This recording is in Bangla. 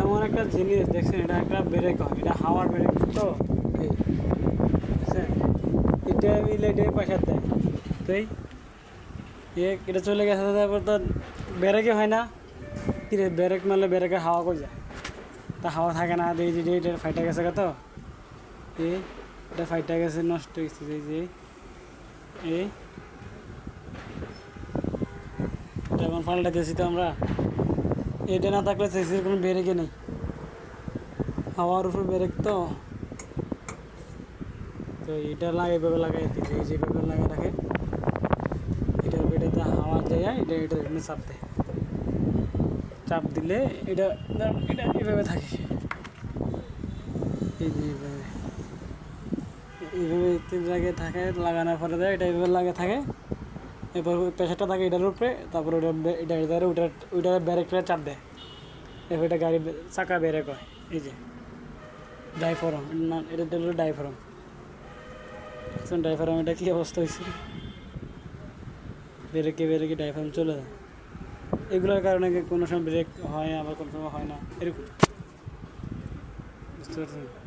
এমন একটা জিনিস দেখছেন, এটা একটা ব্রেক হয়, এটা হাওয়ার ব্রেক তো এই বুঝছেন, এটা মিলে এটাই পয়সা দেয়। তো এটা চলে গেছে, তারপর তো ব্রেকই হয় না। কি রে, ব্রেক মারলে ব্রেকের হাওয়া কই যায়? তা হাওয়া থাকে না, এই যে এটা ফাইটা গেছে তো এই এটা ফাইটা গেছে, নষ্ট হয়েছে। এই যে এই এটা এখন পাল্টা দিয়েছি তো আমরা। এটা না থাকলে সিসির কোনো ব্রেকই নেই, হাওয়ার উপর ব্রেক তো। তো এটা লাগে, এভাবে লাগাই আর কি, এই যেভাবে লাগা রাখে এটাতে হাওয়া যায়, এটা এখানে চাপ দেয়, চাপ দিলে এটা এটা এভাবে থাকে। এই যে এইভাবে তিন জায়গায় থাকে, লাগানোর পরে দেয় এটা এইভাবে লাগে থাকে। এরপর প্রেশারটা থাকে এটার উপরে, তারপর ওইটা ব্যারেকটা চাপ দেয়, এরপর এটা গাড়ি চাকা ব্যারেক হয়। এই যে ডাইফরম, না এটা হলো ডাইফরম। ডাইফরম এটা কী অবস্থা হয়েছে, ব্রেকে ডাইফরম চলে যায়। এগুলোর কারণে কোনো সময় ব্রেক হয়, আবার কোনো সময় হয় না, এরকম। বুঝতে পারছেন?